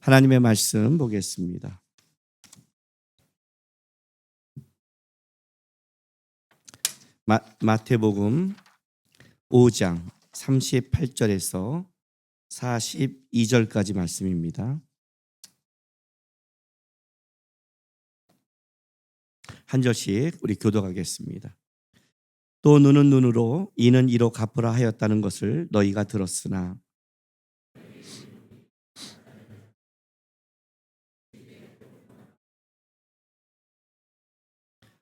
하나님의 말씀 보겠습니다. 마태복음 5장 38절에서 42절까지 말씀입니다. 한 절씩 우리 교독하겠습니다. 또 눈은 눈으로 이는 이로 갚으라 하였다는 것을 너희가 들었으나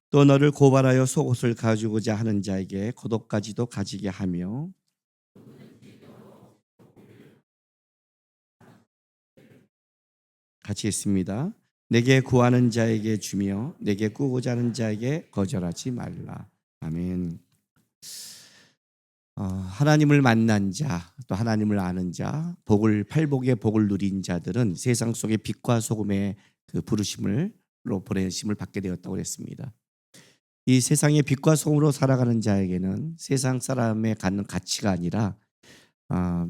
또 너를 고발하여 속옷을 가지고자 하는 자에게 고독까지도 가지게 하며 같이 읽습니다. 내게 구하는 자에게 주며 내게 꾸고자 하는 자에게 거절하지 말라. 아멘. 하나님을 만난 자, 또 하나님을 아는 자, 팔복의 복을 누린 자들은 세상 속의 빛과 소금의 그 부르심으로 보내심을 받게 되었다고 했습니다. 이 세상의 빛과 소금으로 살아가는 자에게는 세상 사람의 갖는 가치가 아니라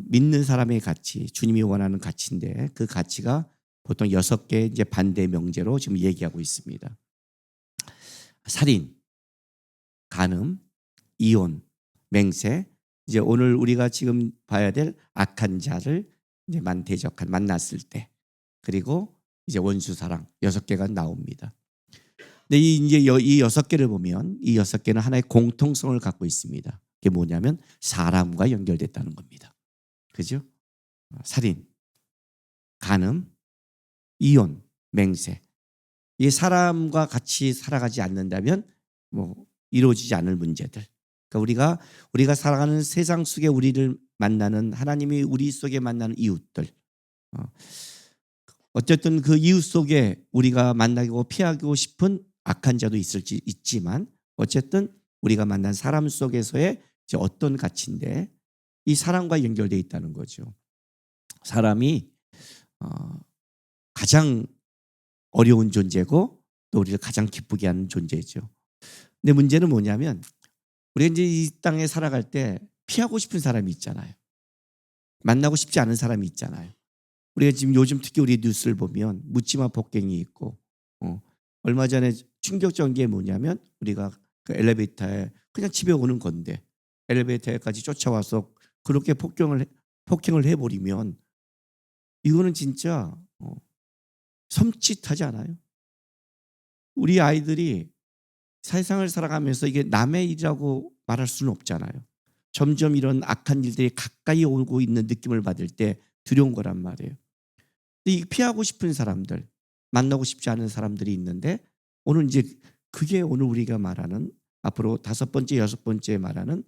믿는 사람의 가치, 주님이 원하는 가치인데 그 가치가 보통 6개 이제 반대 명제로 지금 얘기하고 있습니다. 살인, 간음, 이혼, 맹세, 이제 오늘 우리가 지금 봐야 될 악한 자를 이제 만났을 때, 그리고 이제 원수 사랑 6개가 나옵니다. 근데 이제 이 6개를 보면 이 6개는 하나의 공통성을 갖고 있습니다. 그게 뭐냐면 사람과 연결됐다는 겁니다. 그죠? 살인, 간음, 이혼, 맹세. 이 사람과 같이 살아가지 않는다면 이루어지지 않을 문제들. 그러니까 우리가 살아가는 세상 속에 우리를 만나는 하나님이 우리 속에 만나는 이웃들. 어쨌든 그 이웃 속에 우리가 만나고 피하고 싶은 악한 자도 있지만 어쨌든 우리가 만난 사람 속에서의 이제 어떤 가치인데 이 사람과 연결되어 있다는 거죠. 사람이 가장 어려운 존재고 또 우리를 가장 기쁘게 하는 존재죠. 근데 문제는 뭐냐면 우리가 이제 이 땅에 살아갈 때 피하고 싶은 사람이 있잖아요. 만나고 싶지 않은 사람이 있잖아요. 우리가 지금 요즘 특히 우리 뉴스를 보면 묻지마 폭행이 있고 얼마 전에 충격적인 게 뭐냐면 우리가 그 엘리베이터에 그냥 집에 오는 건데 엘리베이터에까지 쫓아와서 그렇게 폭행을 해버리면 이거는 진짜 섬찟하지 않아요? 우리 아이들이 세상을 살아가면서 이게 남의 일이라고 말할 수는 없잖아요. 점점 이런 악한 일들이 가까이 오고 있는 느낌을 받을 때 두려운 거란 말이에요. 이 피하고 싶은 사람들, 만나고 싶지 않은 사람들이 있는데 오늘 이제 그게 오늘 우리가 말하는 앞으로 5번째, 6번째 말하는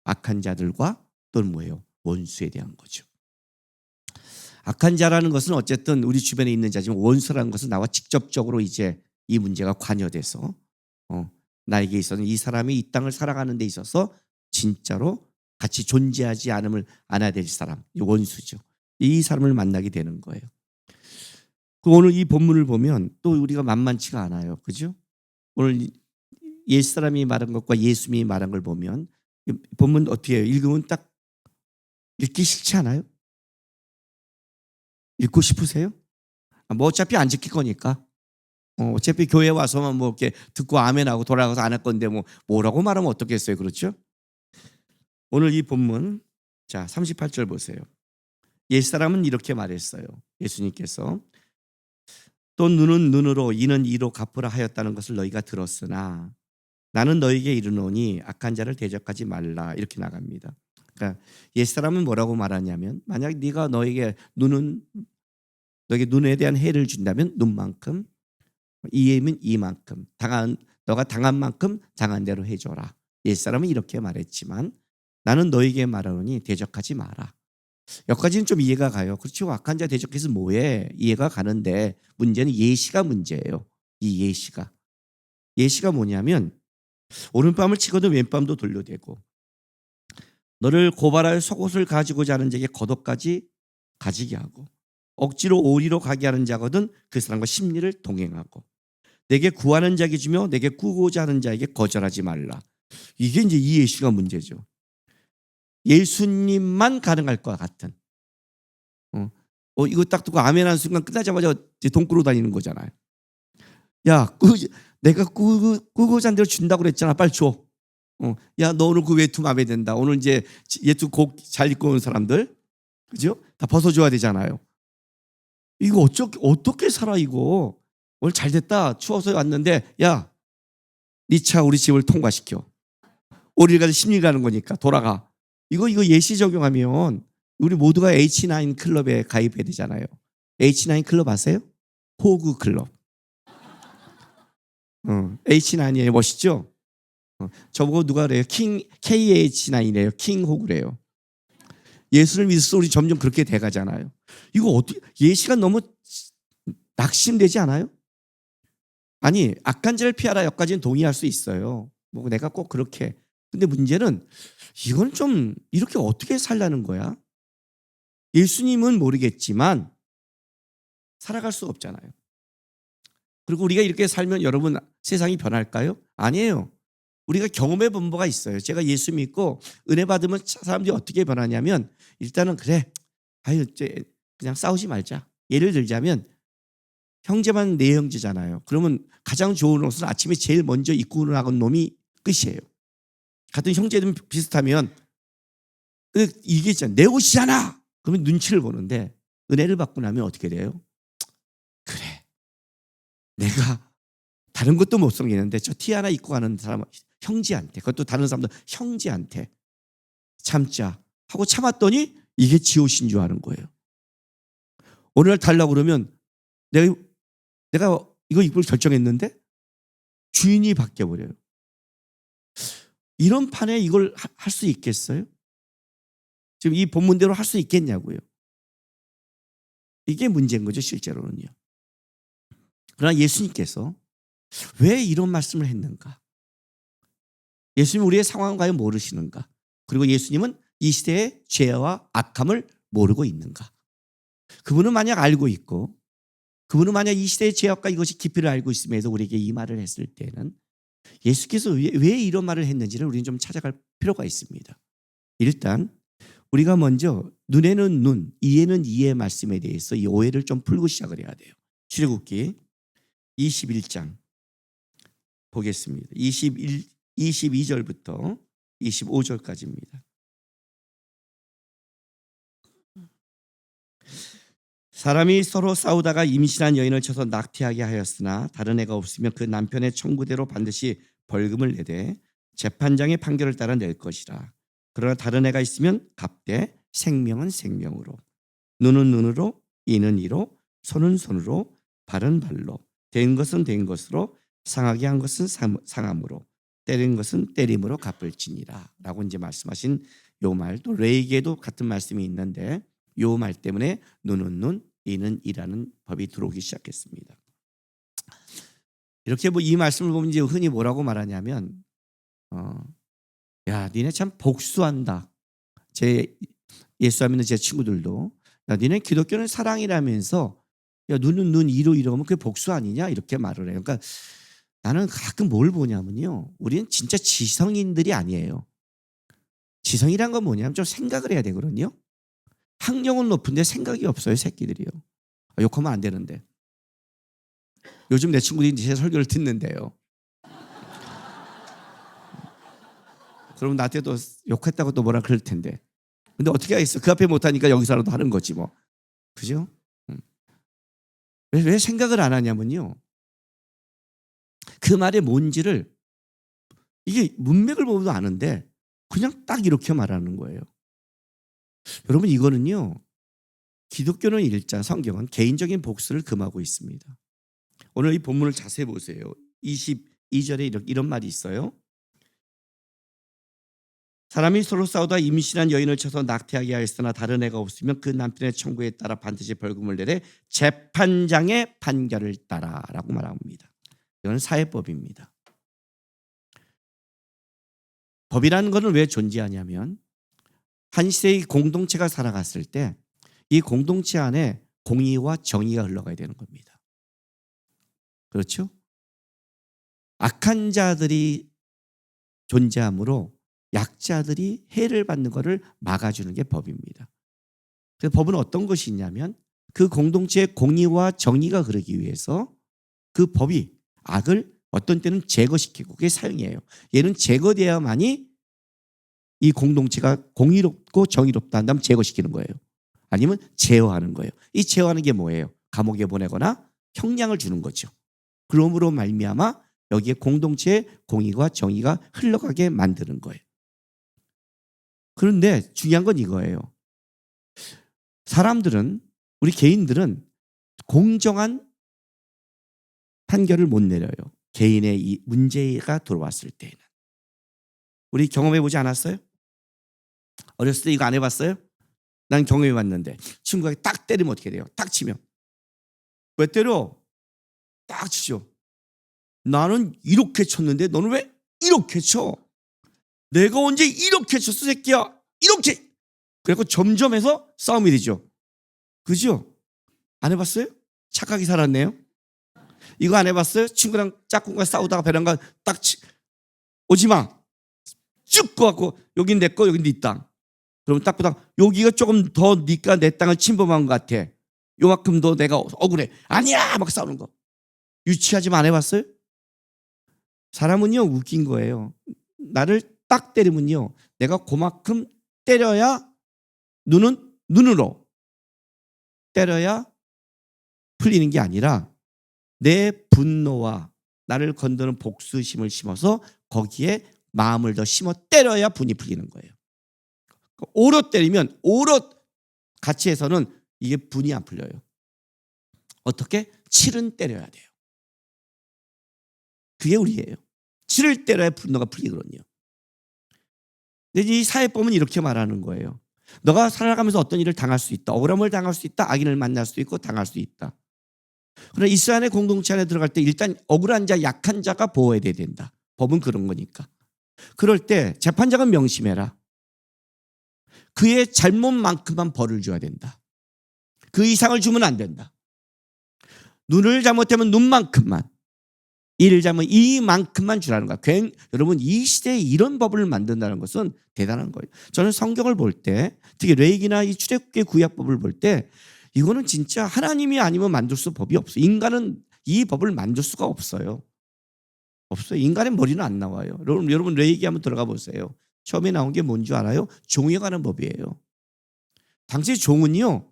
악한 자들과 또는 뭐예요? 원수에 대한 거죠. 악한 자라는 것은 어쨌든 우리 주변에 있는 자지만 원수라는 것은 나와 직접적으로 이제 이 문제가 관여돼서 나에게 있어서는 이 사람이 이 땅을 살아가는 데 있어서 진짜로 같이 존재하지 않아야 될 사람, 이 원수죠. 이 사람을 만나게 되는 거예요. 오늘 이 본문을 보면 또 우리가 만만치가 않아요. 그죠? 오늘 옛사람이 말한 것과 예수님이 말한 걸 보면 본문 어떻게 해요? 읽으면 딱 읽기 싫지 않아요? 읽고 싶으세요? 어차피 안 지킬 거니까. 어차피 교회 와서만 이렇게 듣고 아멘하고 돌아가서 안 할 건데 뭐라고 말하면 어떻겠어요? 그렇죠? 오늘 이 본문, 자, 38절 보세요. 옛사람은 이렇게 말했어요. 예수님께서 또 눈은 눈으로 이는 이로 갚으라 하였다는 것을 너희가 들었으나 나는 너희에게 이르노니 악한 자를 대적하지 말라. 이렇게 나갑니다. 그러니까 옛사람은 뭐라고 말하냐면 만약 네가 너에게 눈에 대한 해를 준다면 눈만큼, 이해면 이만큼, 너가 당한 만큼 당한 대로 해줘라. 옛사람은 이렇게 말했지만 나는 너에게 말하노니 대적하지 마라. 여기까지는 좀 이해가 가요. 그렇죠. 악한 자 대적해서 뭐해? 이해가 가는데 문제는 예시가 문제예요. 이 예시가 뭐냐면 오른밤을 치거든 왼밤도 돌려대고 너를 고발할 속옷을 가지고자 하는 자에게 겉옷까지 가지게 하고 억지로 오리로 가게 하는 자거든 그 사람과 심리를 동행하고 내게 구하는 자에게 주며 내게 꾸고자 하는 자에게 거절하지 말라. 이게 이제 이 예시가 문제죠. 예수님만 가능할 것 같은 이거 딱 듣고 아멘 하는 순간 끝나자마자 이제 돈 꾸러 다니는 거잖아요. 야, 내가 꾸고 잔 대로 준다고 그랬잖아. 빨리 줘. 야, 너 오늘 그 외투 마음에 든다. 오늘 이제 예투 곡 잘 입고 온 사람들, 그죠? 다 벗어줘야 되잖아요. 이거 어떻게 살아 이거? 오늘 잘 됐다. 추워서 왔는데, 야, 네 차 우리 집을 통과시켜. 5일 가서 10일 가는 거니까 돌아가. 이거 예시 적용하면 우리 모두가 H9 클럽에 가입해야 되잖아요. H9 클럽 아세요? 호그 클럽. H9이에요. 멋있죠? 저보고 누가 그래요? KH9이래요. 킹 호그래요. 예수를 믿어서 우리 점점 그렇게 돼가잖아요. 이거 어떻게 예시가 너무 낙심되지 않아요? 아니, 악한 죄를 피하라 여기까지는 동의할 수 있어요. 뭐 내가 꼭 그렇게. 근데 문제는 이건 좀 이렇게 어떻게 살라는 거야? 예수님은 모르겠지만 살아갈 수 없잖아요. 그리고 우리가 이렇게 살면 여러분 세상이 변할까요? 아니에요. 우리가 경험해 본 바가 있어요. 제가 예수 믿고 은혜 받으면 사람들이 어떻게 변하냐면 일단은 그래. 아유, 그냥 싸우지 말자. 예를 들자면 형제만 네 형제잖아요. 그러면 가장 좋은 옷은 아침에 제일 먼저 입고 나간 놈이 끝이에요. 같은 형제들 비슷하면 이게 있잖아요. 내 옷이잖아. 그러면 눈치를 보는데 은혜를 받고 나면 어떻게 돼요? 그래. 내가 다른 것도 못 섬기는데 저 티 하나 입고 가는 사람 형제한테, 그것도 다른 사람도 형제한테 참자 하고 참았더니 이게 지 옷인 줄 아는 거예요. 어느 날 달라고 그러면 내가 이거 입을 결정했는데 주인이 바뀌어버려요. 이런 판에 이걸 할 수 있겠어요? 지금 이 본문대로 할 수 있겠냐고요. 이게 문제인 거죠, 실제로는요. 그러나 예수님께서 왜 이런 말씀을 했는가? 예수님 우리의 상황을 과연 모르시는가? 그리고 예수님은 이 시대의 죄와 악함을 모르고 있는가? 그분은 만약 알고 있고 그분은 만약 이 시대의 죄악과 이것이 깊이를 알고 있음에도 우리에게 이 말을 했을 때는 예수께서 왜 이런 말을 했는지를 우리는 좀 찾아갈 필요가 있습니다. 일단 우리가 먼저 눈에는 눈, 이에는 이의 말씀에 대해서 이 오해를 좀 풀고 시작을 해야 돼요. 출애굽기 21장 보겠습니다. 22절부터 25절까지입니다. 사람이 서로 싸우다가 임신한 여인을 쳐서 낙태하게 하였으나 다른 애가 없으면 그 남편의 청구대로 반드시 벌금을 내되 재판장의 판결을 따라 낼 것이라. 그러나 다른 애가 있으면 갚되 생명은 생명으로, 눈은 눈으로, 이는 이로, 손은 손으로, 발은 발로, 된 것은 된 것으로, 상하게 한 것은 상함으로, 때린 것은 때림으로 갚을지니라. 라고 이제 말씀하신 요 말도 레위기에도 같은 말씀이 있는데 요 말 때문에 눈은 눈, 이는 이라는 법이 들어오기 시작했습니다. 이렇게 이 말씀을 보면 이제 흔히 뭐라고 말하냐면 야, 니네 참 복수한다. 제 예수 믿는 제 친구들도 야, 니네 기독교는 사랑이라면서 야, 눈은 눈, 이로 이러면 그게 복수 아니냐 이렇게 말을 해요. 그러니까 나는 가끔 뭘 보냐면요, 우리는 진짜 지성인들이 아니에요. 지성이란 건 뭐냐면 좀 생각을 해야 되거든요. 학력은 높은데 생각이 없어요, 새끼들이요. 욕하면 안 되는데. 요즘 내 친구들이 제 설교를 듣는데요. 그러면 나한테 또 욕했다고 또 뭐라 그럴 텐데. 근데 어떻게 하겠어? 그 앞에 못하니까 여기서라도 하는 거지 뭐. 그죠? 왜 생각을 안 하냐면요, 그 말의 뭔지를 이게 문맥을 보고도 아는데 그냥 딱 이렇게 말하는 거예요. 여러분, 이거는요, 기독교는 일자, 성경은 개인적인 복수를 금하고 있습니다. 오늘 이 본문을 자세히 보세요. 22절에 이런 말이 있어요. 사람이 서로 싸우다 임신한 여인을 쳐서 낙태하게 하였으나 다른 애가 없으면 그 남편의 청구에 따라 반드시 벌금을 내되 재판장의 판결을 따라라고 말합니다. 이건 사회법입니다. 법이라는 것은 왜 존재하냐면 한 시대의 공동체가 살아갔을 때 이 공동체 안에 공의와 정의가 흘러가야 되는 겁니다. 그렇죠? 악한 자들이 존재하므로 약자들이 해를 받는 것을 막아주는 게 법입니다. 그래서 법은 어떤 것이 있냐면 그 공동체의 공의와 정의가 그러기 위해서 그 법이 악을 어떤 때는 제거시키고 그게 사형이에요. 얘는 제거돼야만이 이 공동체가 공의롭고 정의롭다 한다면 제거시키는 거예요. 아니면 제어하는 거예요. 이 제어하는 게 뭐예요? 감옥에 보내거나 형량을 주는 거죠. 그러므로 말미암아 여기에 공동체의 공의와 정의가 흘러가게 만드는 거예요. 그런데 중요한 건 이거예요. 사람들은, 우리 개인들은 공정한 판결을 못 내려요. 개인의 이 문제가 들어왔을 때는. 우리 경험해 보지 않았어요? 어렸을 때 이거 안 해봤어요? 난 경험해 봤는데 친구가 딱 때리면 어떻게 돼요? 딱 치면. 왜 때려? 딱 치죠. 나는 이렇게 쳤는데 너는 왜 이렇게 쳐? 내가 언제 이렇게 쳤어 새끼야? 이렇게. 그래서 점점 해서 싸움이 되죠. 그죠? 안 해봤어요? 착하게 살았네요. 이거 안 해봤어요? 친구랑 짝꿍과 싸우다가 배랑가 딱 오지마 쭉 꺼갖고 여긴 내 거 여긴 네 땅. 그러면 딱 보다 여기가 조금 더 니가 내 땅을 침범한 것 같아. 요만큼 더 내가 억울해. 아니야 막 싸우는 거. 유치하지만 안 해봤어요? 사람은요 웃긴 거예요. 나를 딱 때리면요 내가 그만큼 때려야 눈은 눈으로 때려야 풀리는 게 아니라 내 분노와 나를 건드는 복수심을 심어서 거기에 마음을 더 심어 때려야 분이 풀리는 거예요. 오로 때리면 오로 같이 해서는 이게 분이 안 풀려요. 어떻게? 칠은 때려야 돼요. 그게 우리예요. 칠을 때려야 분노가 풀리거든요. 근데 이 사회법은 이렇게 말하는 거예요. 너가 살아가면서 어떤 일을 당할 수 있다. 억울함을 당할 수 있다. 악인을 만날 수 있고 당할 수 있다. 그러나 이스라엘의 공동체 안에 들어갈 때 일단 억울한 자, 약한 자가 보호해야 된다. 법은 그런 거니까. 그럴 때 재판장은 명심해라. 그의 잘못만큼만 벌을 줘야 된다. 그 이상을 주면 안 된다. 눈을 잘못하면 눈만큼만, 이를 잘못 이만큼만 주라는 거야. 여러분 이 시대에 이런 법을 만든다는 것은 대단한 거예요. 저는 성경을 볼 때 특히 레위기나 이 출애굽기 구약법을 볼 때 이거는 진짜 하나님이 아니면 만들 수 법이 없어요. 인간은 이 법을 만들 수가 없어요. 없어요. 인간의 머리는 안 나와요. 여러분 레위기 한번 들어가 보세요. 처음에 나온 게 뭔지 알아요? 종에 관한 법이에요. 당시 종은요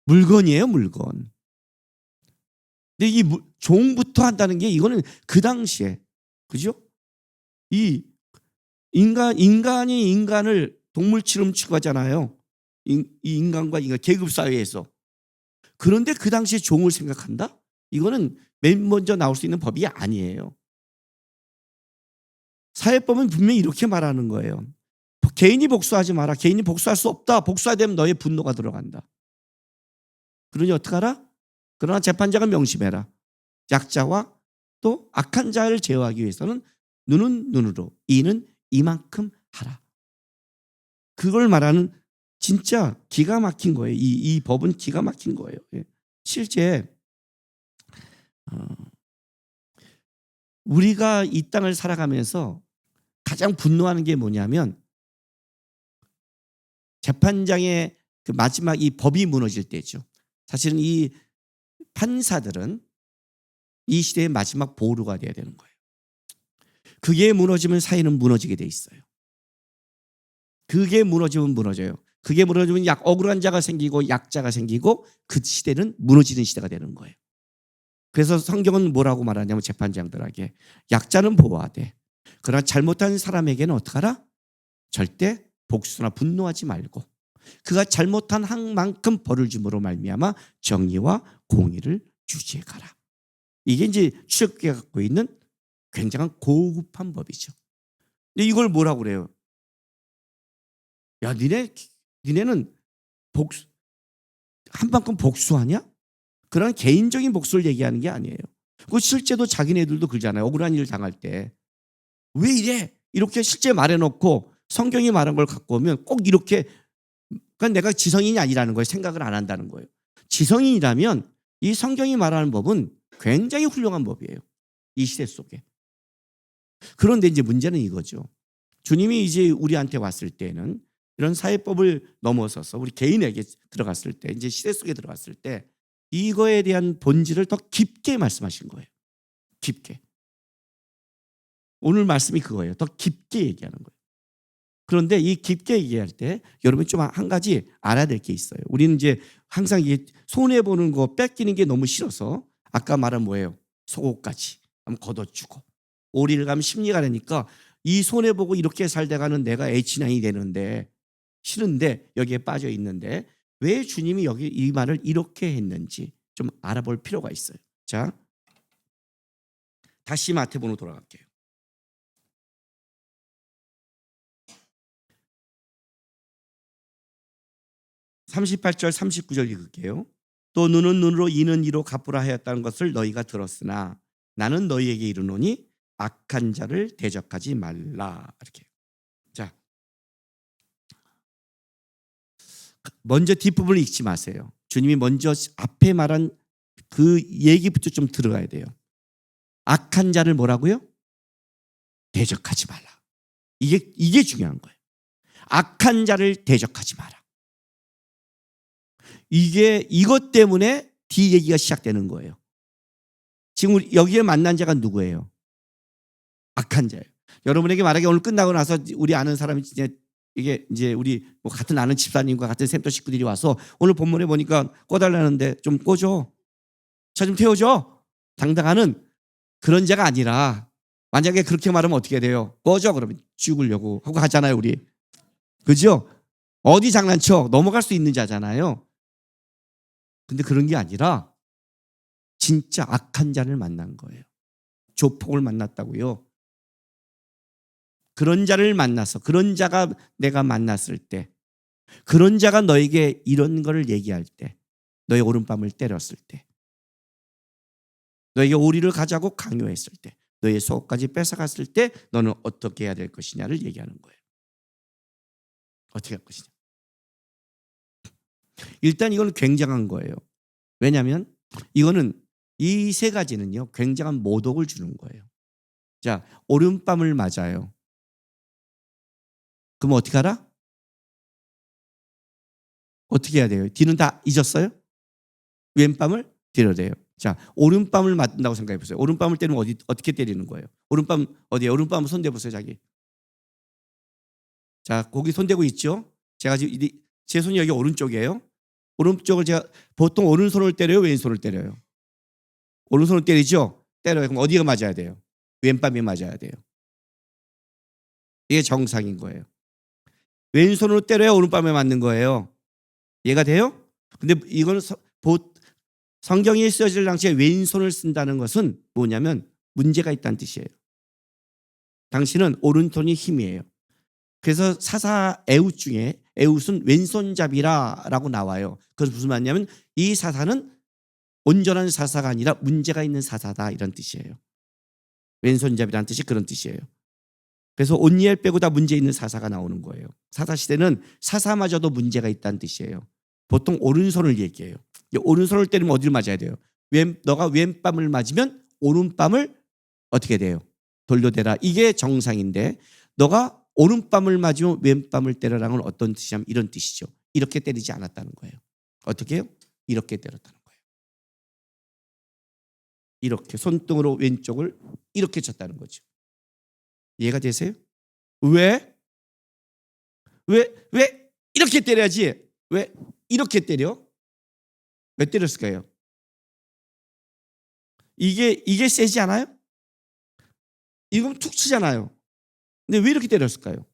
물건이에요, 물건. 근데 이 종부터 한다는 게 이거는 그 당시에 그죠? 이 인간이 인간을 동물처럼 취급하잖아요. 이 인간과 인간 계급 사회에서. 그런데 그 당시에 종을 생각한다? 이거는 맨 먼저 나올 수 있는 법이 아니에요. 사회법은 분명히 이렇게 말하는 거예요. 개인이 복수하지 마라. 개인이 복수할 수 없다. 복수하되면 너의 분노가 들어간다. 그러니 어떡하라? 그러나 재판장은 명심해라. 약자와 또 악한 자를 제어하기 위해서는 눈은 눈으로, 이는 이만큼 하라. 그걸 말하는 진짜 기가 막힌 거예요. 이 법은 기가 막힌 거예요. 실제 우리가 이 땅을 살아가면서 가장 분노하는 게 뭐냐면 재판장의 그 마지막 이 법이 무너질 때죠. 사실은 이 판사들은 이 시대의 마지막 보루가 돼야 되는 거예요. 그게 무너지면 사회는 무너지게 돼 있어요. 그게 무너지면 무너져요. 그게 무너지면 억울한 자가 생기고 약자가 생기고 그 시대는 무너지는 시대가 되는 거예요. 그래서 성경은 뭐라고 말하냐면 재판장들에게 약자는 보호하되 그러나 잘못한 사람에게는 어떡하라? 절대 복수나 분노하지 말고 그가 잘못한 한 만큼 벌을 줌으로 말미암아 정의와 공의를 유지해 가라. 이게 이제 출애굽기가 갖고 있는 굉장한 고급한 법이죠. 근데 이걸 뭐라고 그래요? 야, 니네는 한 만큼 복수하냐? 그런 개인적인 복수를 얘기하는 게 아니에요. 그 실제도 자기네들도 그러잖아요. 억울한 일을 당할 때. 왜 이래? 이렇게 실제 말해놓고 성경이 말한 걸 갖고 오면 꼭 이렇게 그러니까 내가 지성인이 아니라는 거예요. 생각을 안 한다는 거예요. 지성인이라면 이 성경이 말하는 법은 굉장히 훌륭한 법이에요. 이 시대 속에. 그런데 이제 문제는 이거죠. 주님이 이제 우리한테 왔을 때는 이런 사회법을 넘어서서 우리 개인에게 들어갔을 때, 이제 시대 속에 들어갔을 때 이거에 대한 본질을 더 깊게 말씀하신 거예요. 깊게. 오늘 말씀이 그거예요. 더 깊게 얘기하는 거예요. 그런데 이 깊게 얘기할 때 여러분이 좀 한 가지 알아야 될 게 있어요. 우리는 이제 항상 이게 손해보는 거 뺏기는 게 너무 싫어서 아까 말한 뭐예요? 속옷까지 한번 걷어주고 오리를 가면 심리가 되니까 이 손해보고 이렇게 살다가는 내가 H9이 되는데 싫은데 여기에 빠져 있는데 왜 주님이 여기 이 말을 이렇게 했는지 좀 알아볼 필요가 있어요. 자, 다시 마태복음으로 돌아갈게요. 38절 39절 읽을게요. 또 눈은 눈으로 이는 이로 갚으라 하였다는 것을 너희가 들었으나 나는 너희에게 이르노니 악한 자를 대적하지 말라. 이렇게. 자, 먼저 뒷부분을 읽지 마세요. 주님이 먼저 앞에 말한 그 얘기부터 좀 들어가야 돼요. 악한 자를 뭐라고요? 대적하지 말라. 이게 중요한 거예요. 악한 자를 대적하지 마라. 이것 때문에 뒤 얘기가 시작되는 거예요. 지금 여기에 만난 자가 누구예요? 악한 자예요. 여러분에게 말하기 오늘 끝나고 나서 우리 아는 사람이 이제 우리 뭐 같은 아는 집사님과 같은 샘터 식구들이 와서 오늘 본문에 보니까 꺼달라는데 좀 꺼줘. 차 좀 태워줘. 당당하는 그런 자가 아니라 만약에 그렇게 말하면 어떻게 돼요? 꺼져 그러면 죽으려고 하고 하잖아요 우리. 그죠? 어디 장난쳐? 넘어갈 수 있는 자잖아요. 근데 그런 게 아니라 진짜 악한 자를 만난 거예요. 조폭을 만났다고요. 그런 자를 만나서 그런 자가 내가 만났을 때 그런 자가 너에게 이런 거를 얘기할 때 너의 오른밤을 때렸을 때 너에게 오리를 가자고 강요했을 때 너의 속까지 뺏어갔을 때 너는 어떻게 해야 될 것이냐를 얘기하는 거예요. 어떻게 할 것이냐. 일단 이건 굉장한 거예요. 왜냐하면 이거는 이 세 가지는요 굉장한 모독을 주는 거예요. 자, 오른밤을 맞아요. 그럼 어떻게 하라? 어떻게 해야 돼요? 뒤는 다 잊었어요? 왼밤을 때려야 돼요. 자, 오른밤을 맞는다고 생각해 보세요. 오른밤을 때리면 어떻게 때리는 거예요? 오른밤 어디에? 오른밤 손 대보세요, 자기. 자, 거기 손 대고 있죠? 제가 지금 제 손이 여기 오른쪽이에요. 오른쪽을 제가 보통 오른손을 때려요, 왼손을 때려요? 오른손을 때리죠? 때려요. 그럼 어디가 맞아야 돼요? 왼밤이 맞아야 돼요. 이게 정상인 거예요. 왼손으로 때려야 오른밤에 맞는 거예요. 이해가 돼요? 근데 이거는 성경이 쓰여질 당시에 왼손을 쓴다는 것은 뭐냐면 문제가 있다는 뜻이에요. 당신은 오른손이 힘이에요. 그래서 사사 에웃 중에 에웃은 왼손잡이라고 나와요. 그래서 무슨 말이냐면 이 사사는 온전한 사사가 아니라 문제가 있는 사사다 이런 뜻이에요. 왼손잡이라는 뜻이 그런 뜻이에요. 그래서 온니엘 빼고 다 문제 있는 사사가 나오는 거예요. 사사 시대는 사사마저도 문제가 있다는 뜻이에요. 보통 오른손을 얘기해요. 오른손을 때리면 어디를 맞아야 돼요? 너가 왼밤을 맞으면 오른밤을 어떻게 돼요? 돌려대라. 이게 정상인데 너가 오른밤을 맞으면 왼밤을 때려라는 건 어떤 뜻이냐면 이런 뜻이죠. 이렇게 때리지 않았다는 거예요. 어떻게 해요? 이렇게 때렸다는 거예요. 이렇게 손등으로 왼쪽을 이렇게 쳤다는 거죠. 이해가 되세요? 왜 이렇게 때려야지? 왜 이렇게 때려? 왜 때렸을까요? 이게 세지 않아요? 이건 툭 치잖아요. 근데 왜 이렇게 때렸을까요?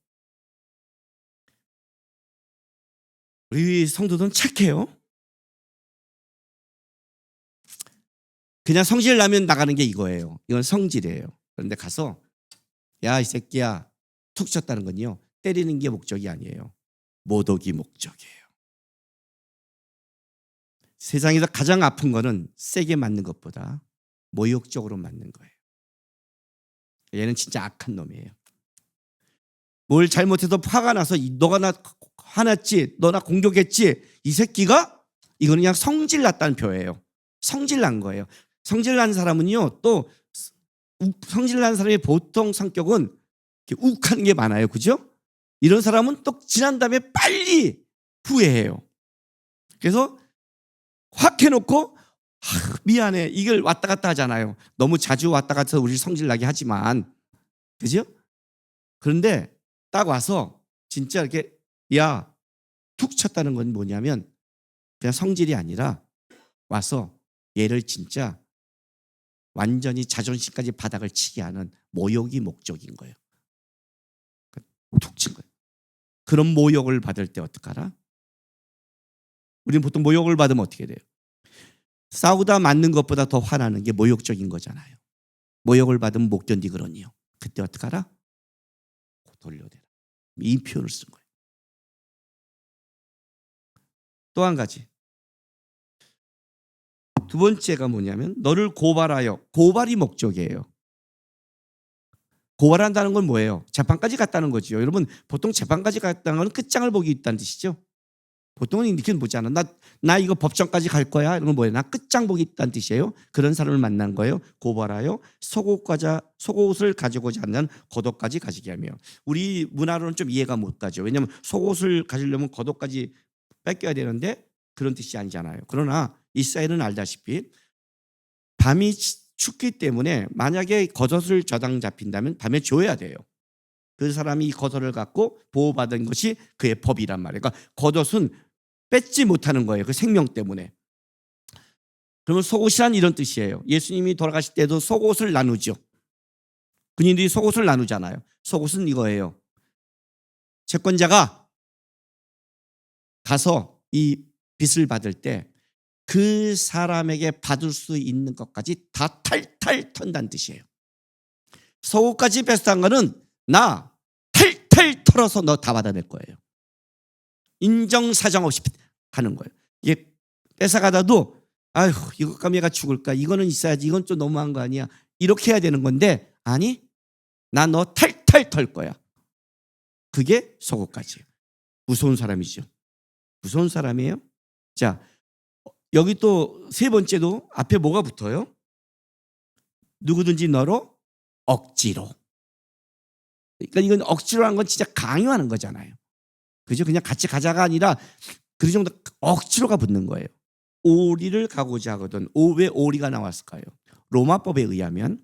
우리 성도들은 착해요. 그냥 성질 나면 나가는 게 이거예요. 이건 성질이에요. 그런데 가서 야, 이 새끼야 툭 쳤다는 건요. 때리는 게 목적이 아니에요. 모독이 목적이에요. 세상에서 가장 아픈 거는 세게 맞는 것보다 모욕적으로 맞는 거예요. 얘는 진짜 악한 놈이에요. 뭘 잘못해서 화가 나서 너가 나 화났지, 너 나 공격했지, 이 새끼가 이거는 그냥 성질 났다는 표예요. 성질 난 거예요. 성질 난 사람은요, 또 성질 난 사람의 보통 성격은 욱하는 게 많아요, 그죠? 이런 사람은 또 지난 다음에 빨리 후회해요. 그래서 확 해놓고 미안해. 이걸 왔다 갔다 하잖아요. 너무 자주 왔다 갔다 해서 우리 성질 나게 하지만, 그죠? 그런데 딱 와서 진짜 이렇게 야, 툭 쳤다는 건 뭐냐면 그냥 성질이 아니라 와서 얘를 진짜 완전히 자존심까지 바닥을 치게 하는 모욕이 목적인 거예요. 툭 친 거예요. 그런 모욕을 받을 때 어떡하라? 우리는 보통 모욕을 받으면 어떻게 돼요? 싸우다 맞는 것보다 더 화나는 게 모욕적인 거잖아요. 모욕을 받으면 못 견디거든요. 그때 어떡하라? 돌려대라. 이 표현을 쓴 거예요. 또 한 가지. 두 번째가 뭐냐면 너를 고발하여. 고발이 목적이에요. 고발한다는 건 뭐예요? 재판까지 갔다는 거죠. 여러분 보통 재판까지 갔다는 건 끝장을 보기 있다는 뜻이죠. 보통은 이렇게 보잖아. 나 이거 법정까지 갈 거야. 이런 건 뭐예요? 나 끝장 보기 있다는 뜻이에요. 그런 사람을 만난 거예요. 고발하여 속옷을 가지고자 하는 겉옷까지 가지게 하며. 우리 문화로는 좀 이해가 못 가죠. 왜냐하면 속옷을 가지려면 겉옷까지 뺏겨야 되는데 그런 뜻이 아니잖아요. 그러나 이스라엘은 알다시피 밤이 춥기 때문에 만약에 겉옷을 저당 잡힌다면 밤에 줘야 돼요. 그 사람이 이 겉옷을 갖고 보호받은 것이 그의 법이란 말이에요. 그러니까 겉옷은 뺏지 못하는 거예요. 그 생명 때문에. 그러면 속옷이란 이런 뜻이에요. 예수님이 돌아가실 때도 속옷을 나누죠. 군인들이 속옷을 나누잖아요. 속옷은 이거예요. 채권자가 가서 이 빚을 받을 때 그 사람에게 받을 수 있는 것까지 다 탈탈 턴다는 뜻이에요. 속옷까지 뺏어간 거는 나 탈탈 털어서 너 다 받아낼 거예요. 인정사정 없이 가는 거예요. 이게 뺏어가다도 아휴 이것 가면 얘가 죽을까? 이거는 있어야지. 이건 좀 너무한 거 아니야? 이렇게 해야 되는 건데 아니 나 너 탈탈 털 거야. 그게 속옷까지예요. 무서운 사람이죠. 무서운 사람이에요. 자 여기 또 세 번째도 앞에 뭐가 붙어요? 누구든지 너로 억지로. 그러니까 이건 억지로 하는 건 진짜 강요하는 거잖아요. 그죠? 그냥 같이 가자가 아니라 그 정도 억지로가 붙는 거예요. 오리를 가고자 하거든. 왜 오리가 나왔을까요? 로마법에 의하면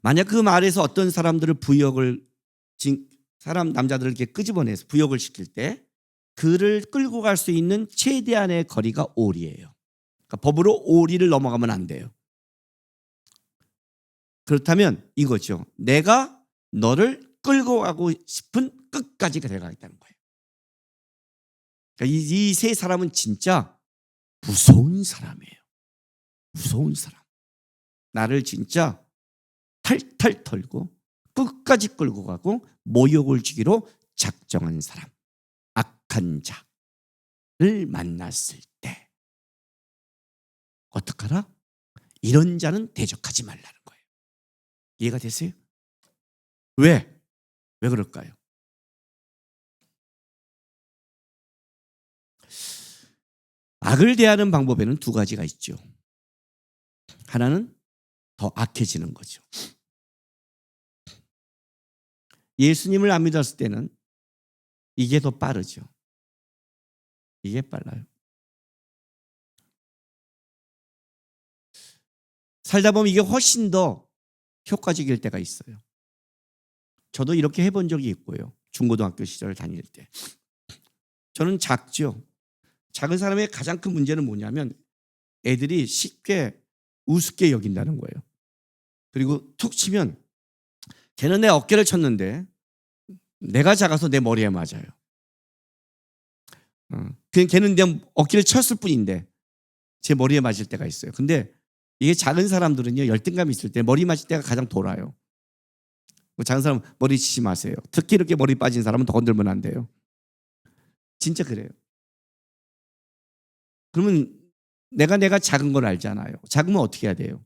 만약 그 말에서 어떤 사람들을 남자들을 이렇게 끄집어내서 부역을 시킬 때 그를 끌고 갈 수 있는 최대한의 거리가 오리예요. 그러니까 법으로 오리를 넘어가면 안 돼요. 그렇다면 이거죠. 내가 너를 끌고 가고 싶은 끝까지 데려가겠다는 거예요. 그러니까 이 세 사람은 진짜 무서운 사람이에요. 무서운 사람. 나를 진짜 탈탈 털고 끝까지 끌고 가고 모욕을 주기로 작정한 사람. 악한 자를 만났을 때 어떡하라? 이런 자는 대적하지 말라는 거예요. 이해가 되세요? 왜? 왜 그럴까요? 악을 대하는 방법에는 두 가지가 있죠. 하나는 더 악해지는 거죠. 예수님을 안 믿었을 때는 이게 더 빠르죠. 이게 빨라요. 살다 보면 이게 훨씬 더 효과적일 때가 있어요. 저도 이렇게 해본 적이 있고요. 중고등학교 시절을 다닐 때. 저는 작죠. 작은 사람의 가장 큰 문제는 뭐냐면 애들이 쉽게 우습게 여긴다는 거예요. 그리고 툭 치면 걔는 내 어깨를 쳤는데 내가 작아서 내 머리에 맞아요. 걔는 내 어깨를 쳤을 뿐인데 제 머리에 맞을 때가 있어요. 근데 이게 작은 사람들은요 열등감이 있을 때 머리 맞을 때가 가장 돌아요. 작은 사람 머리 치지 마세요. 특히 이렇게 머리 빠진 사람은 더 건들면 안 돼요. 진짜 그래요. 그러면 내가 작은 걸 알잖아요. 작으면 어떻게 해야 돼요?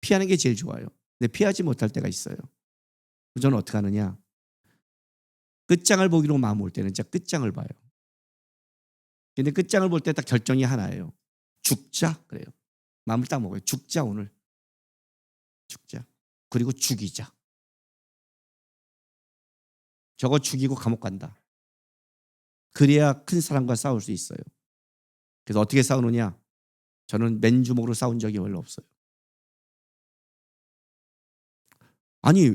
피하는 게 제일 좋아요. 근데 피하지 못할 때가 있어요. 저는 어떻게 하느냐? 끝장을 보기로 마음 올 때는 진짜 끝장을 봐요. 근데 끝장을 볼 때 딱 결정이 하나예요. 죽자 그래요. 마음을 딱 먹어요. 죽자 오늘. 죽자. 그리고 죽이자. 저거 죽이고 감옥 간다. 그래야 큰 사람과 싸울 수 있어요. 그래서 어떻게 싸우느냐? 저는 맨주먹으로 싸운 적이 별로 없어요. 아니,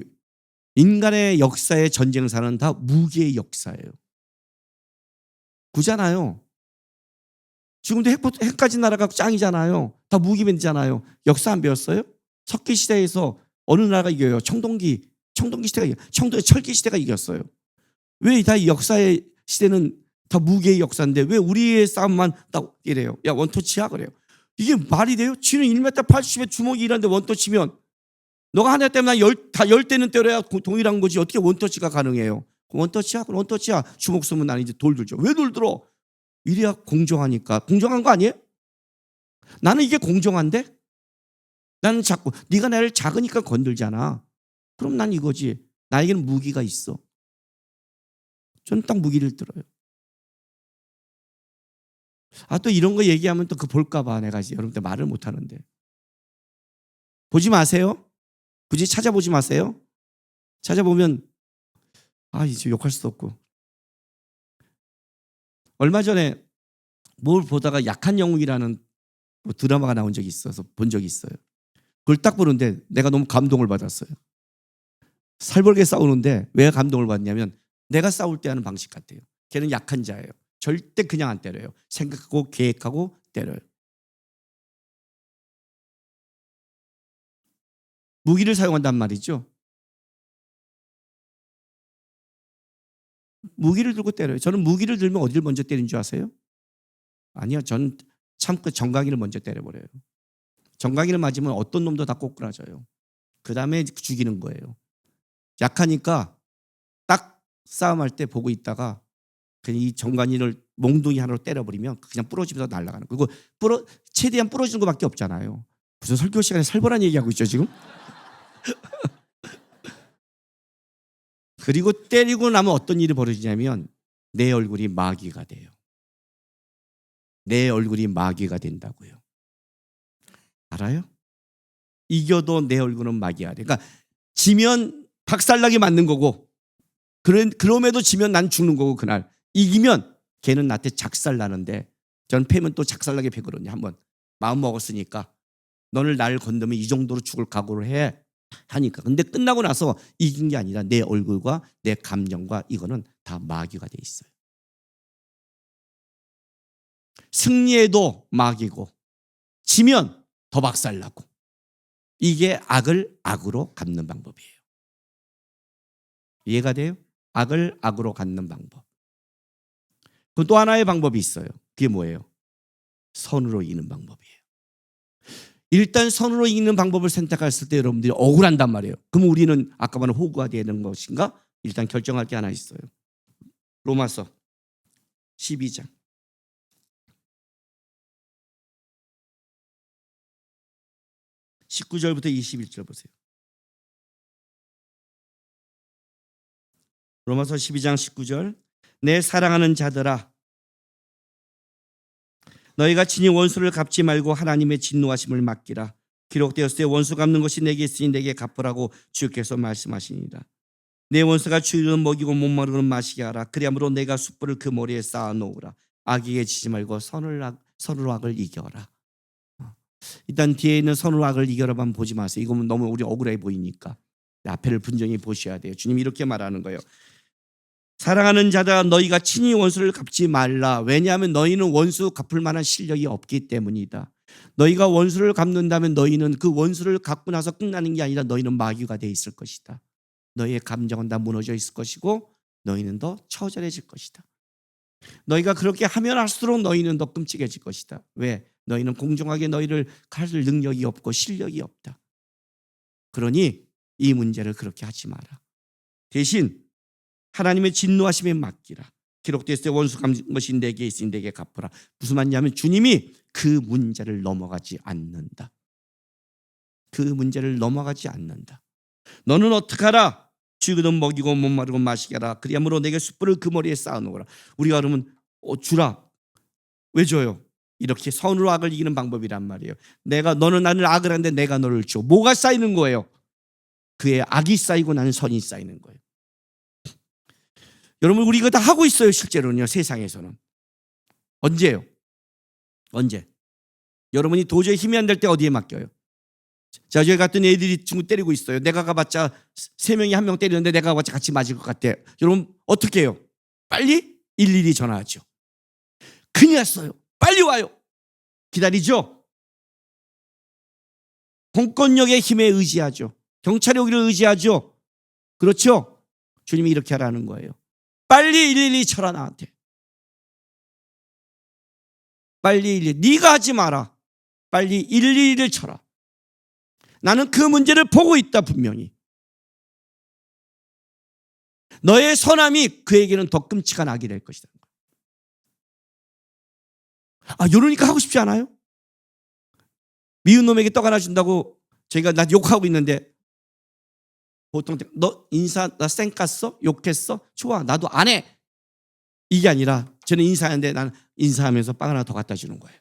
인간의 역사의 전쟁사는 다 무기의 역사예요. 그잖아요. 지금도 핵 가진 나라가 짱이잖아요. 다 무기맨이잖아요. 역사 안 배웠어요? 석기 시대에서 어느 나라가 이겨요? 청동기 시대가 이겨요. 철기 시대가 이겼어요. 왜 다 역사의 시대는 다 무기의 역사인데 왜 우리의 싸움만 딱 이래요? 야, 원터치야 그래요. 이게 말이 돼요? 쥐는 1m 80에 주먹이 일하는데 원터치면 너가 하나 때문에 다 10대는 때려야 동일한 거지. 어떻게 원터치가 가능해요? 원터치야? 그럼 원터치야. 주먹 쏘면 나는 이제 돌 들죠. 왜 돌 들어? 이래야 공정하니까. 공정한 거 아니에요? 나는 이게 공정한데? 나는 자꾸 네가 나를 작으니까 건들잖아. 그럼 난 이거지. 나에게는 무기가 있어. 저는 딱 무기를 들어요. 또 이런 거 얘기하면 또 그 볼까 봐 내가 여러분들 말을 못 하는데. 보지 마세요. 굳이 찾아보지 마세요. 찾아보면 이제 욕할 수도 없고. 얼마 전에 뭘 보다가 약한 영웅이라는 드라마가 나온 적이 있어서 본 적이 있어요. 그걸 딱 보는데 내가 너무 감동을 받았어요. 살벌게 싸우는데 왜 감동을 받냐면 내가 싸울 때 하는 방식 같아요. 걔는 약한 자예요. 절대 그냥 안 때려요. 생각하고 계획하고 때려요. 무기를 사용한단 말이죠. 무기를 들고 때려요. 저는 무기를 들면 어디를 먼저 때리는 줄 아세요? 아니요. 저는 참고 정강이를 먼저 때려버려요. 정강이를 맞으면 어떤 놈도 다 꼬꾸라져요. 그 다음에 죽이는 거예요. 약하니까 딱 싸움할 때 보고 있다가 그냥 이 정강이를 몽둥이 하나로 때려버리면 그냥 부러지면서 날아가는 거예요. 그리고 최대한 부러지는 것밖에 없잖아요. 무슨 설교 시간에 살벌한 얘기하고 있죠 지금? 그리고 때리고 나면 어떤 일이 벌어지냐면 내 얼굴이 마귀가 돼요. 내 얼굴이 마귀가 된다고요. 알아요? 이겨도 내 얼굴은 마귀가 돼. 그러니까 지면 박살나게 맞는 거고 그럼에도 지면 난 죽는 거고 그날 이기면 걔는 나한테 작살나는데 전 패면 또 작살나게 패거든요. 한번 마음 먹었으니까 너를 날 건드면 이 정도로 죽을 각오를 해 하니까. 근데 끝나고 나서 이긴 게 아니라 내 얼굴과 내 감정과 이거는 다 마귀가 돼 있어요. 승리해도 마귀고 지면 더 박살나고 이게 악을 악으로 갚는 방법이에요. 이해가 돼요? 악을 악으로 갚는 방법. 그 또 하나의 방법이 있어요. 그게 뭐예요? 선으로 이기는 방법이에요. 일단 선으로 이기는 방법을 선택했을 때 여러분들이 억울한단 말이에요. 그럼 우리는 아까 말한 호구가 되는 것인가? 일단 결정할 게 하나 있어요. 로마서 12장 19절부터 21절 보세요. 로마서 12장 19절 내 사랑하는 자들아 너희가 친히 원수를 갚지 말고 하나님의 진노하심을 맡기라. 기록되었을 때 원수 갚는 것이 내게 있으니 내게 갚으라고 주께서 말씀하시니라. 내 원수가 주의는 먹이고 목마르는 마시게 하라. 그리함으로 내가 숯불을 그 머리에 쌓아놓으라. 악에게 지지 말고 선으로 악을 이겨라. 일단 뒤에 있는 선으로 악을 이겨라만 보지 마세요. 이거는 너무 우리 억울해 보이니까 앞에를 분명히 보셔야 돼요. 주님이 이렇게 말하는 거예요. 사랑하는 자들아 너희가 친히 원수를 갚지 말라. 왜냐하면 너희는 원수 갚을 만한 실력이 없기 때문이다. 너희가 원수를 갚는다면 너희는 그 원수를 갚고 나서 끝나는 게 아니라 너희는 마귀가 돼 있을 것이다. 너희의 감정은 다 무너져 있을 것이고 너희는 더 처절해질 것이다. 너희가 그렇게 하면 할수록 너희는 더 끔찍해질 것이다. 왜? 너희는 공정하게 너희를 갈 능력이 없고 실력이 없다. 그러니 이 문제를 그렇게 하지 마라. 대신 하나님의 진노하심에 맡기라. 기록되었을 때 원수 갚는 것이 내게 있으니 내게 갚으라. 무슨 말이냐면 주님이 그 문제를 넘어가지 않는다. 그 문제를 넘어가지 않는다. 너는 어떡하라? 죽이든 먹이고 목마르고 마시게 하라. 그리함으로 내게 숯불을 그 머리에 쌓아놓으라. 우리가 그러면 주라. 왜 줘요? 이렇게 선으로 악을 이기는 방법이란 말이에요. 너는 나를 악을 하는데 내가 너를 줘. 뭐가 쌓이는 거예요? 그의 악이 쌓이고 나는 선이 쌓이는 거예요. 여러분 우리 이거 다 하고 있어요. 실제로는요. 세상에서는. 언제요? 언제? 여러분이 도저히 힘이 안 될 때 어디에 맡겨요? 자, 저기 갔더니 애들이 친구 때리고 있어요. 내가 가봤자 3명이 1명 때리는데 내가 가봤자 같이 맞을 것 같아. 여러분 어떻게 해요? 빨리 112 전화하죠. 큰일 났어요. 빨리 와요. 기다리죠. 공권력의 힘에 의지하죠. 경찰이 오기를 의지하죠. 그렇죠? 주님이 이렇게 하라는 거예요. 빨리 112 쳐라 나한테. 빨리 112. 네가 하지 마라. 빨리 112를 쳐라. 나는 그 문제를 보고 있다 분명히. 너의 선함이 그에게는 더 끔찍한 악이 될 것이다. 아, 이러니까 하고 싶지 않아요? 미운 놈에게 떡 하나 준다고 저희가 나 욕하고 있는데 보통 너 나 쌩 깠어? 욕했어? 좋아, 나도 안 해. 이게 아니라 저는 인사하는데 나는 인사하면서 빵 하나 더 갖다 주는 거예요.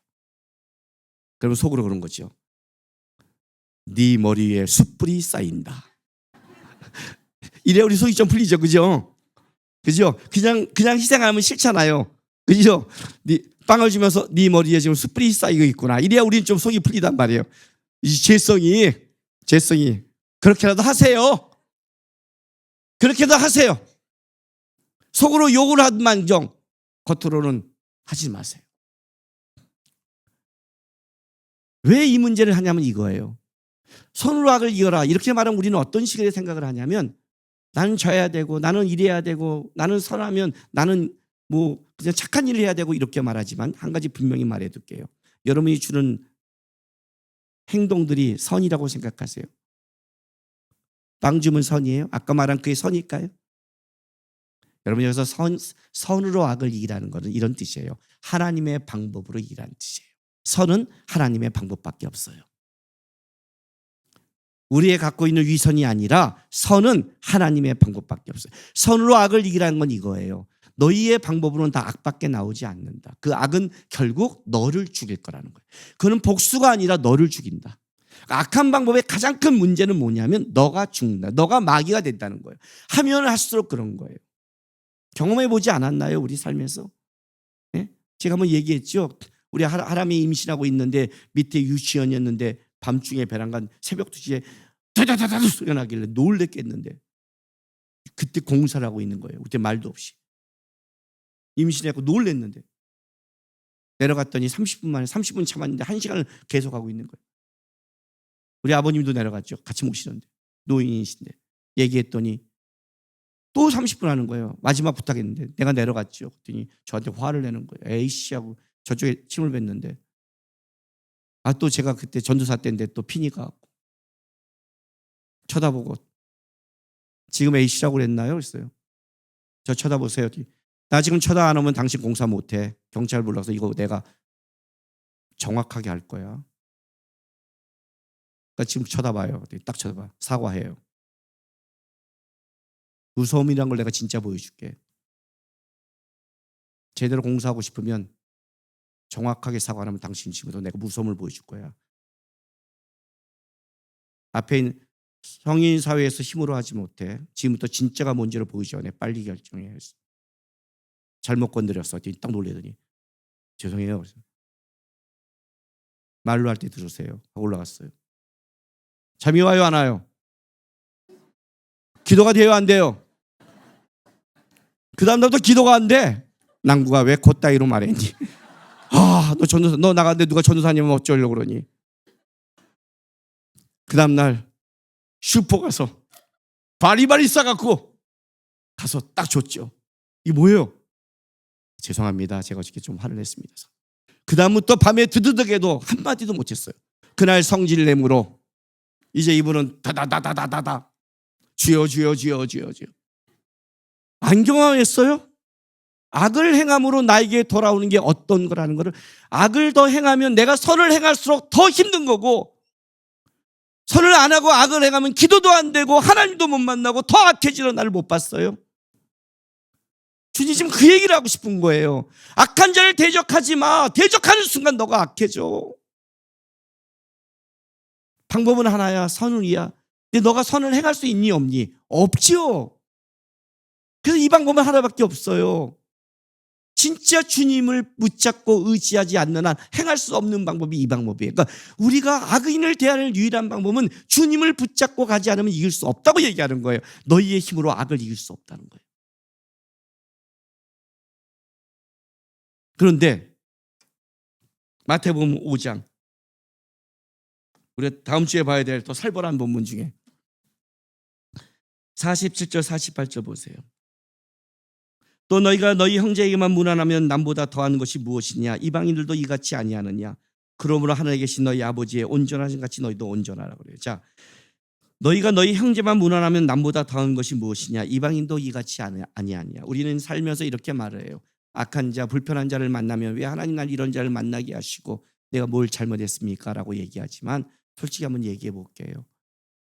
그러면 속으로 그런 거죠. 네 머리 위에 숯불이 쌓인다. 이래 우리 속이 좀 풀리죠, 그죠? 그죠? 그냥 희생하면 싫잖아요, 그죠? 네 빵을 주면서 네 머리에 지금 숯불이 쌓이고 있구나. 이래야 우리는 좀 속이 풀리단 말이에요. 이 죄성이 그렇게라도 하세요. 그렇게도 하세요. 속으로 욕을 한 만정 겉으로는 하지 마세요. 왜 이 문제를 하냐면 이거예요. 선으로 악을 이겨라. 이렇게 말하면 우리는 어떤 식의 생각을 하냐면 나는 져야 되고 나는 이래야 되고 나는 선하면 나는 뭐 그냥 착한 일을 해야 되고 이렇게 말하지만 한 가지 분명히 말해둘게요. 여러분이 주는 행동들이 선이라고 생각하세요? 빵 주면 선이에요? 아까 말한 그게 선일까요? 여러분 여기서 선으로 악을 이기라는 것은 이런 뜻이에요. 하나님의 방법으로 이기라는 뜻이에요. 선은 하나님의 방법밖에 없어요. 우리의 갖고 있는 위선이 아니라 선은 하나님의 방법밖에 없어요. 선으로 악을 이기라는 건 이거예요. 너희의 방법으로는 다 악밖에 나오지 않는다. 그 악은 결국 너를 죽일 거라는 거예요. 그는 복수가 아니라 너를 죽인다. 악한 방법의 가장 큰 문제는 뭐냐면 너가 죽는다. 너가 마귀가 된다는 거예요. 하면 할수록 그런 거예요. 경험해 보지 않았나요? 우리 삶에서? 네? 제가 한번 얘기했죠. 우리 하람이 임신하고 있는데 밑에 유치원이었는데 밤중에 베란간 새벽 2시에 다다다다 소리가 나길래 놀랬겠는데 그때 공사를 하고 있는 거예요. 그때 말도 없이. 임신했고 놀랬는데 내려갔더니 30분 만에 30분 참았는데 1시간을 계속하고 있는 거예요. 우리 아버님도 내려갔죠. 같이 모시는데 노인이신데 얘기했더니 또 30분 하는 거예요. 마지막 부탁했는데 내가 내려갔죠. 그랬더니 저한테 화를 내는 거예요. 에이씨 하고 저쪽에 침을 뱉는데 또 제가 그때 전도사 때인데 또 피니가 왔고 쳐다보고 지금 에이씨라고 그랬나요? 그랬어요. 저 쳐다보세요. 나 지금 쳐다 안 오면 당신 공사 못해. 경찰 불러서 이거 내가 정확하게 할 거야. 그러니까 지금 쳐다봐요. 딱 쳐다봐. 사과해요. 무서움이란 걸 내가 진짜 보여줄게. 제대로 공사하고 싶으면 정확하게 사과를 하면 당신 지금부터 내가 무서움을 보여줄 거야. 앞에 있는 성인 사회에서 힘으로 하지 못해. 지금부터 진짜가 뭔지를 보여줘야 돼. 빨리 결정해. 잘못 건드렸어. 딱 놀래더니 죄송해요. 말로 할 때 들으세요. 올라갔어요. 잠이 와요 안 와요? 기도가 돼요 안 돼요? 그 다음부터 기도가 안 돼. 낭구가 왜 콧다이로 말했니? 너 전도사, 너 나갔는데 누가 전도사님은 어쩌려고 그러니? 그 다음날 슈퍼 가서 바리바리 싸갖고 가서 딱 줬죠. 이게 뭐예요? 죄송합니다. 제가 어저께 좀 화를 냈습니다. 그 다음부터 밤에 드드득해도 한마디도 못했어요. 그날 성질내므로 이제 이분은 다다다다다다 주여 주여 주여 주여 주여. 안 경험했어요? 악을 행함으로 나에게 돌아오는 게 어떤 거라는 거를 악을 더 행하면 내가 선을 행할수록 더 힘든 거고 선을 안 하고 악을 행하면 기도도 안 되고 하나님도 못 만나고 더 악해지는 나를 못 봤어요. 주님 지금 그 얘기를 하고 싶은 거예요. 악한 자를 대적하지 마. 대적하는 순간 너가 악해져. 방법은 하나야. 선은이야. 근데 너가 선을 행할 수 있니 없니? 없지요. 그래서 이 방법은 하나밖에 없어요. 진짜 주님을 붙잡고 의지하지 않는 한 행할 수 없는 방법이 이 방법이에요. 그러니까 우리가 악인을 대하는 유일한 방법은 주님을 붙잡고 가지 않으면 이길 수 없다고 얘기하는 거예요. 너희의 힘으로 악을 이길 수 없다는 거예요. 그런데 마태복음 5장, 우리가 다음 주에 봐야 될 또 살벌한 본문 중에 47절 48절 보세요. 또 너희가 너희 형제에게만 무난하면 남보다 더한 것이 무엇이냐? 이방인들도 이같이 아니하느냐? 그러므로 하늘에 계신 너희 아버지의 온전하신 같이 너희도 온전하라 그래요. 자, 너희가 너희 형제만 무난하면 남보다 더한 것이 무엇이냐? 이방인도 이같이 아니하느냐? 우리는 살면서 이렇게 말해요. 악한 자, 불편한 자를 만나면 왜 하나님 날 이런 자를 만나게 하시고 내가 뭘 잘못했습니까? 라고 얘기하지만 솔직히 한번 얘기해 볼게요.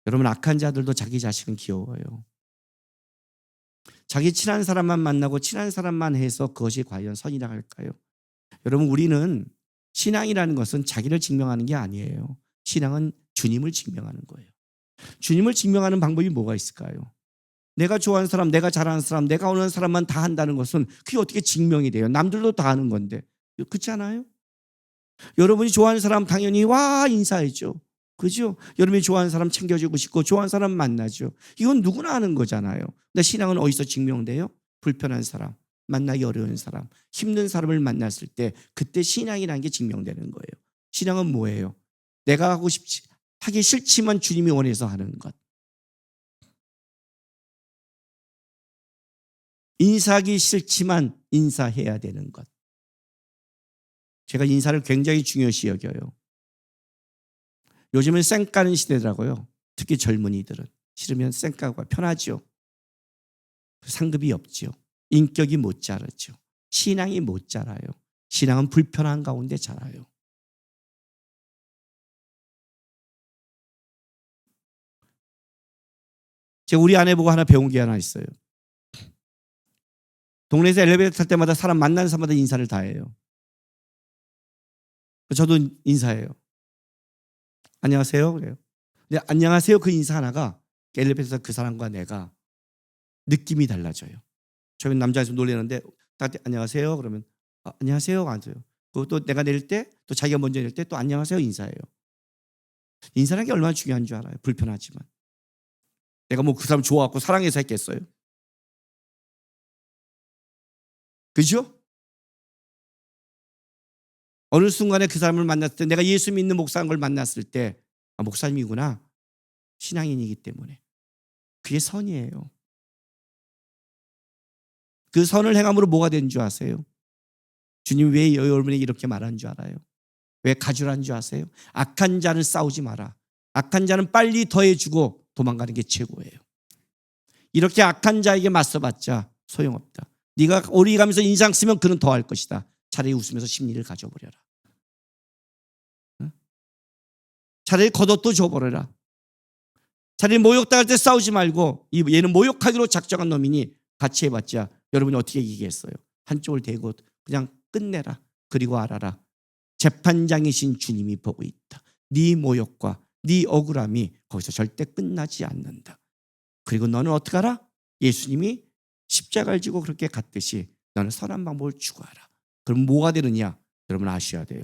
여러분, 악한 자들도 자기 자식은 귀여워요. 자기 친한 사람만 만나고 친한 사람만 해서 그것이 과연 선이라 할까요? 여러분, 우리는 신앙이라는 것은 자기를 증명하는 게 아니에요. 신앙은 주님을 증명하는 거예요. 주님을 증명하는 방법이 뭐가 있을까요? 내가 좋아하는 사람, 내가 잘하는 사람, 내가 오는 사람만 다 한다는 것은 그게 어떻게 증명이 돼요? 남들도 다 하는 건데. 그렇지 않아요? 여러분이 좋아하는 사람 당연히 와 인사해줘. 그죠? 여러분이 좋아하는 사람 챙겨주고 싶고 좋아하는 사람 만나죠. 이건 누구나 하는 거잖아요. 근데 신앙은 어디서 증명돼요? 불편한 사람, 만나기 어려운 사람, 힘든 사람을 만났을 때 그때 신앙이라는 게 증명되는 거예요. 신앙은 뭐예요? 내가 하기 싫지만 주님이 원해서 하는 것. 인사하기 싫지만 인사해야 되는 것. 제가 인사를 굉장히 중요시 여겨요. 요즘은 쌩까는 시대더라고요. 특히 젊은이들은. 싫으면 쌩까가 편하죠. 상급이 없죠. 인격이 못 자라죠. 신앙이 못 자라요. 신앙은 불편한 가운데 자라요. 제가 우리 아내 보고 하나 배운 게 하나 있어요. 동네에서 엘리베이터 탈 때마다 사람 만나는 사람마다 인사를 다 해요. 저도 인사해요. 안녕하세요. 그래요. 근데 안녕하세요 그 인사 하나가 엘리베이터에서 그 사람과 내가 느낌이 달라져요. 저희 남자에서 놀리는데 나한테 안녕하세요 그러면 안녕하세요 안 돼요. 그리고 또 내가 내릴 때 또 자기가 먼저 내릴 때 또 안녕하세요 인사해요. 인사라는 게 얼마나 중요한 줄 알아요. 불편하지만. 내가 뭐 그 사람 좋아하고 사랑해서 했겠어요. 그죠? 어느 순간에 그 사람을 만났을 때 내가 예수 믿는 목사인 걸 만났을 때 목사님이구나. 신앙인이기 때문에. 그게 선이에요. 그 선을 행함으로 뭐가 되는 줄 아세요? 주님 왜 여러분에게 이렇게 말하는 줄 알아요? 왜 가주라는 줄 아세요? 악한 자를 싸우지 마라. 악한 자는 빨리 더해주고 도망가는 게 최고예요. 이렇게 악한 자에게 맞서봤자 소용없다. 네가 오리 가면서 인상 쓰면 그는 더 할 것이다. 차라리 웃으면서 심리를 가져버려라. 차라리 겉옷도 줘버려라. 차라리 모욕당할 때 싸우지 말고 얘는 모욕하기로 작정한 놈이니 같이 해봤자 여러분이 어떻게 이기겠어요? 한쪽을 대고 그냥 끝내라. 그리고 알아라. 재판장이신 주님이 보고 있다. 네 모욕과 네 억울함이 거기서 절대 끝나지 않는다. 그리고 너는 어떻게 하라? 예수님이 십자가를 지고 그렇게 갔듯이 너는 선한 방법을 추구하라. 그럼 뭐가 되느냐? 여러분 아셔야 돼요.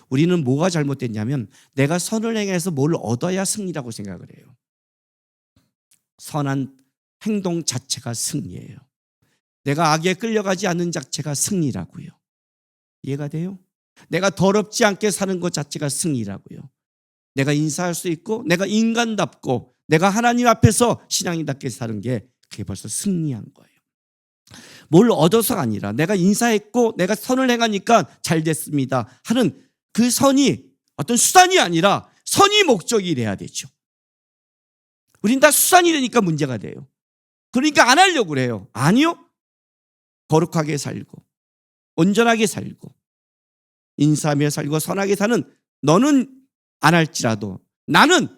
우리는 뭐가 잘못됐냐면 내가 선을 행해서 뭘 얻어야 승리라고 생각을 해요. 선한 행동 자체가 승리예요. 내가 악에 끌려가지 않는 자체가 승리라고요. 이해가 돼요? 내가 더럽지 않게 사는 것 자체가 승리라고요. 내가 인사할 수 있고 내가 인간답고 내가 하나님 앞에서 신앙인답게 사는 게 그게 벌써 승리한 거예요. 뭘 얻어서가 아니라 내가 인사했고 내가 선을 행하니까 잘 됐습니다 하는 그 선이 어떤 수단이 아니라 선이 목적이 돼야 되죠. 우린 다 수단이 되니까 문제가 돼요. 그러니까 안 하려고 그래요. 아니요. 거룩하게 살고 온전하게 살고 인사하며 살고 선하게 사는 너는 안 할지라도 나는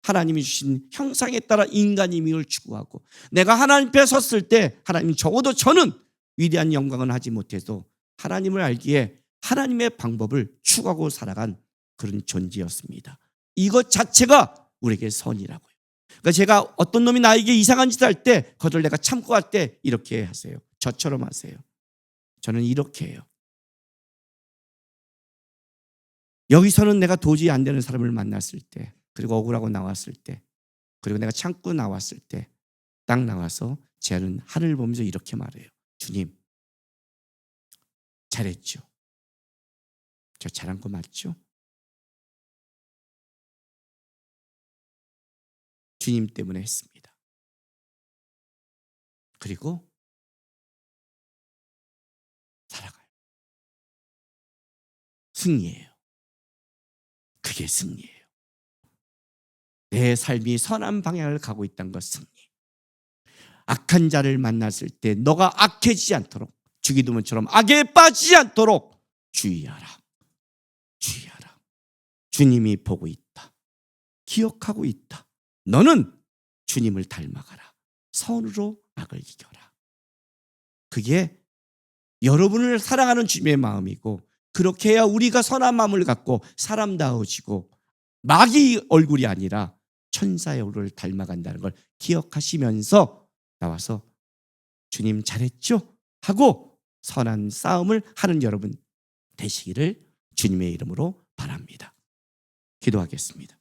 하나님이 주신 형상에 따라 인간임을 추구하고 내가 하나님 앞에 섰을 때 하나님 적어도 저는 위대한 영광은 하지 못해도 하나님을 알기에 하나님의 방법을 추구하고 살아간 그런 존재였습니다. 이것 자체가 우리에게 선이라고요. 그러니까 제가 어떤 놈이 나에게 이상한 짓을 할 때 그것을 내가 참고 할 때 이렇게 하세요. 저처럼 하세요. 저는 이렇게 해요. 여기서는 내가 도저히 안 되는 사람을 만났을 때, 그리고 억울하고 나왔을 때, 그리고 내가 참고 나왔을 때 딱 나와서 저는 하늘을 보면서 이렇게 말해요. 주님, 잘했죠. 저 잘한 거 맞죠? 주님 때문에 했습니다. 그리고 살아가요. 승리예요. 그게 승리예요. 내 삶이 선한 방향을 가고 있다는 것 승리. 악한 자를 만났을 때 너가 악해지지 않도록, 주기도문처럼 악에 빠지지 않도록 주의하라. 주의하라. 주님이 보고 있다. 기억하고 있다. 너는 주님을 닮아가라. 선으로 악을 이겨라. 그게 여러분을 사랑하는 주님의 마음이고, 그렇게 해야 우리가 선한 마음을 갖고 사람다워지고 마귀 얼굴이 아니라 천사의 얼굴을 닮아간다는 걸 기억하시면서 나와서 주님 잘했죠? 하고 선한 싸움을 하는 여러분 되시기를 주님의 이름으로 바랍니다. 기도하겠습니다.